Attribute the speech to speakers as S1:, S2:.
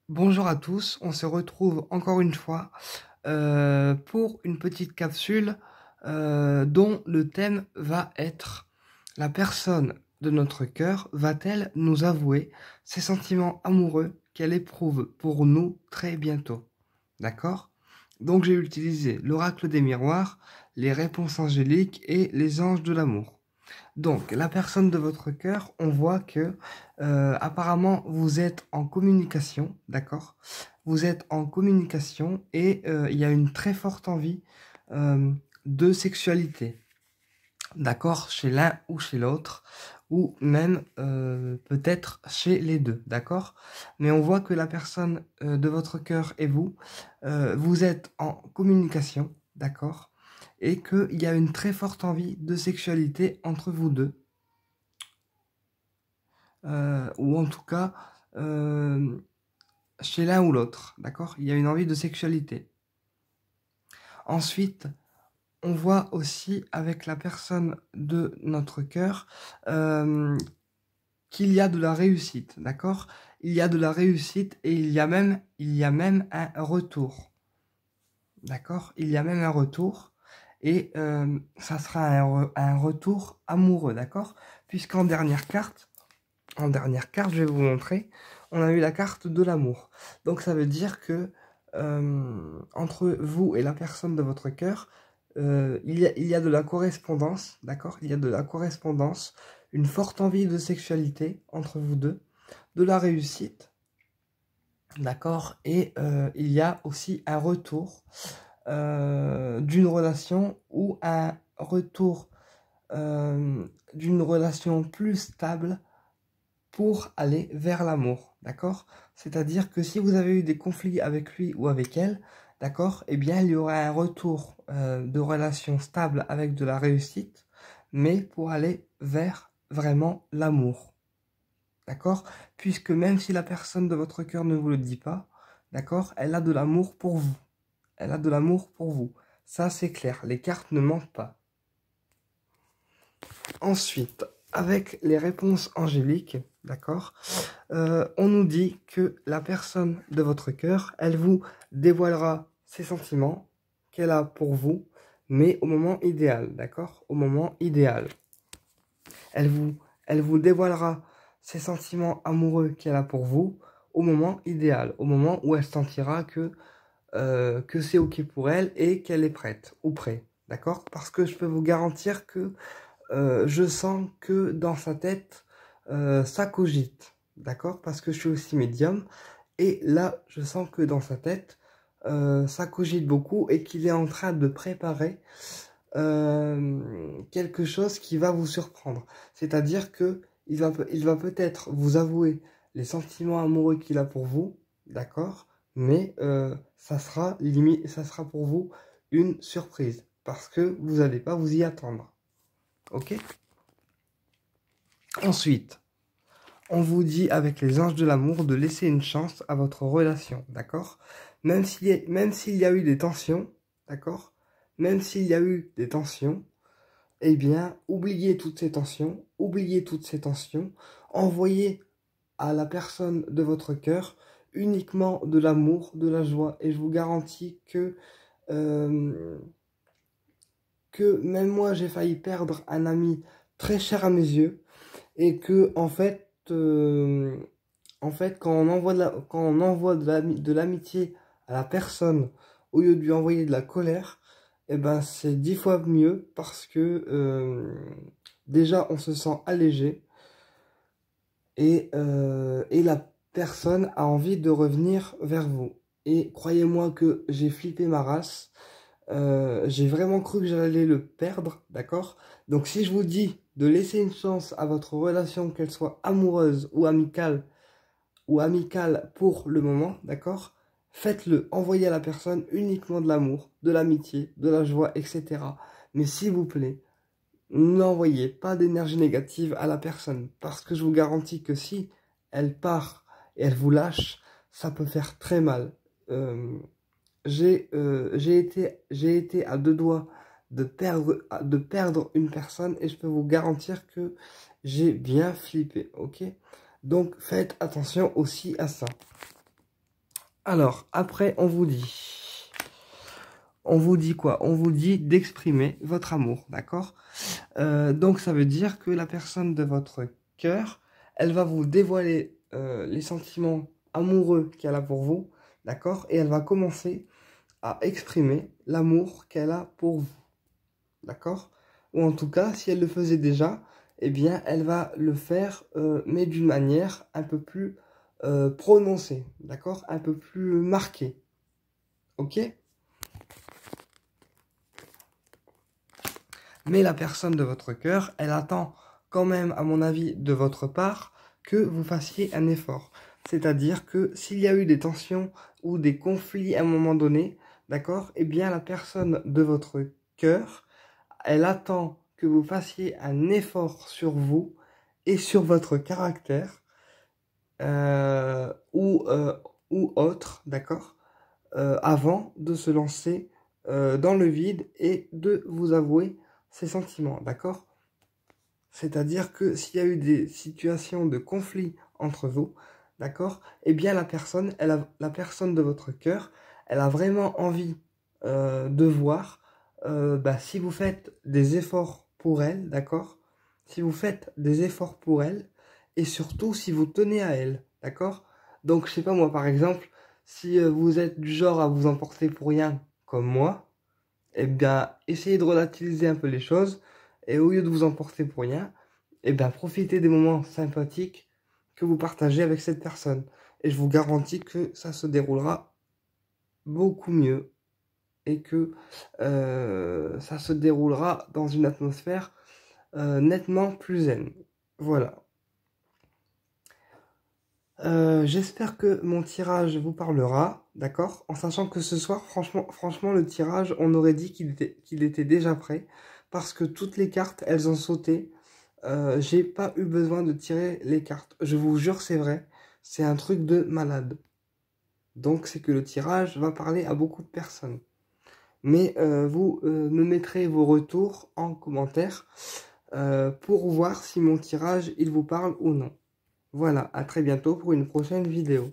S1: Bonjour à tous, on se retrouve encore une fois pour une petite capsule dont le thème va être: la personne de notre cœur va-t-elle nous avouer ses sentiments amoureux qu'elle éprouve pour nous très bientôt? D'accord? Donc j'ai utilisé l'oracle des miroirs, les réponses angéliques et les anges de l'amour. Donc, la personne de votre cœur, on voit que apparemment vous êtes en communication, d'accord? Vous êtes en communication et il y a une très forte envie euh, de sexualité, d'accord? Chez l'un ou chez l'autre, ou même peut-être chez les deux, d'accord? Mais on voit que la personne de votre cœur et vous, vous êtes en communication, d'accord? Et qu'il y a une très forte envie de sexualité entre vous deux, ou en tout cas euh, chez l'un ou l'autre, d'accord? Il y a une envie de sexualité. Ensuite, on voit aussi avec la personne de notre cœur qu'il y a de la réussite, d'accord? Il y a de la réussite et il y a même un retour, d'accord? Il y a même un retour et ça sera un retour amoureux, d'accord? Puisqu'en dernière carte, je vais vous montrer, on a eu la carte de l'amour. Donc ça veut dire que entre vous et la personne de votre cœur, il y a de la correspondance, d'accord? Il y a de la correspondance, une forte envie de sexualité entre vous deux, de la réussite, d'accord? Et il y a aussi un retour d'une relation ou un retour d'une relation plus stable pour aller vers l'amour, d'accord? C'est-à-dire que si vous avez eu des conflits avec lui ou avec elle, d'accord, eh bien il y aura un retour de relation stable avec de la réussite, mais pour aller vers vraiment l'amour, d'accord? Puisque même si la personne de votre cœur ne vous le dit pas, d'accord, elle a de l'amour pour vous. Elle a de l'amour pour vous. Ça, c'est clair. Les cartes ne mentent pas. Ensuite, avec les réponses angéliques, d'accord, on nous dit que la personne de votre cœur, elle vous dévoilera ses sentiments qu'elle a pour vous, mais au moment idéal, d'accord? Au moment idéal. Elle vous, elle vous dévoilera ses sentiments amoureux qu'elle a pour vous au moment idéal, au moment où elle sentira que c'est OK pour elle et qu'elle est prête ou prêt, d'accord? Parce que je peux vous garantir que je sens que dans sa tête, ça cogite, d'accord? Parce que je suis aussi médium, et là, je sens que dans sa tête, ça cogite beaucoup et qu'il est en train de préparer quelque chose qui va vous surprendre. C'est-à-dire que il va peut-être vous avouer les sentiments amoureux qu'il a pour vous, d'accord? Mais ça sera pour vous une surprise, parce que vous n'allez pas vous y attendre. Ok? Ensuite, on vous dit avec les anges de l'amour de laisser une chance à votre relation, d'accord? Même s'il y a eu des tensions, d'accord? Même s'il y a eu des tensions, eh bien, oubliez toutes ces tensions, envoyez à la personne de votre cœur uniquement de l'amour, de la joie, et je vous garantis euh, que même moi j'ai failli perdre un ami très cher à mes yeux, et que en fait, quand on envoie de l'amitié à la personne au lieu de lui envoyer de la colère, eh ben c'est 10 fois mieux, parce que déjà on se sent allégé, et la personne a envie de revenir vers vous. Et croyez-moi que j'ai flippé ma race. J'ai vraiment cru que j'allais le perdre, d'accord? Donc si je vous dis de laisser une chance à votre relation, qu'elle soit amoureuse ou amicale pour le moment, d'accord? Faites-le, envoyez à la personne uniquement de l'amour, de l'amitié, de la joie, etc. Mais s'il vous plaît, n'envoyez pas d'énergie négative à la personne, parce que je vous garantis que si elle part et elle vous lâche, ça peut faire très mal. Euh, j'ai été à 2 doigts de perdre une personne, et je peux vous garantir que j'ai bien flippé, ok? Donc faites attention aussi à ça. Alors, après, on vous dit quoi? On vous dit d'exprimer votre amour, d'accord? Donc, ça veut dire que la personne de votre cœur, elle va vous dévoiler les sentiments amoureux qu'elle a pour vous, d'accord? Et elle va commencer à exprimer l'amour qu'elle a pour vous, d'accord? Ou en tout cas, si elle le faisait déjà, eh bien, elle va le faire, mais d'une manière un peu plus prononcée, d'accord? Un peu plus marquée, ok? Mais la personne de votre cœur, elle attend quand même, à mon avis, de votre part, que vous fassiez un effort. C'est-à-dire que s'il y a eu des tensions ou des conflits à un moment donné, d'accord, eh bien la personne de votre cœur, elle attend que vous fassiez un effort sur vous et sur votre caractère euh, ou, euh, ou autre, d'accord, avant de se lancer dans le vide et de vous avouer ses sentiments, d'accord? C'est-à-dire que s'il y a eu des situations de conflit entre vous, d'accord, eh bien la personne de votre cœur, elle a vraiment envie de voir si vous faites des efforts pour elle, d'accord? Si vous faites des efforts pour elle et surtout si vous tenez à elle, d'accord? Donc je sais pas moi par exemple, si vous êtes du genre à vous emporter pour rien comme moi, eh bien, essayez de relativiser un peu les choses et au lieu de vous emporter pour rien, eh bien, profitez des moments sympathiques que vous partagez avec cette personne. Et je vous garantis que ça se déroulera beaucoup mieux et que ça se déroulera dans une atmosphère nettement plus zen. Voilà. J'espère que mon tirage vous parlera, d'accord? En sachant que ce soir, franchement, le tirage, on aurait dit qu'il était déjà prêt, parce que toutes les cartes, elles ont sauté. J'ai pas eu besoin de tirer les cartes. Je vous jure, c'est vrai. C'est un truc de malade. Donc, c'est que le tirage va parler à beaucoup de personnes. Mais vous me mettrez vos retours en commentaire pour voir si mon tirage, il vous parle ou non. Voilà, à très bientôt pour une prochaine vidéo.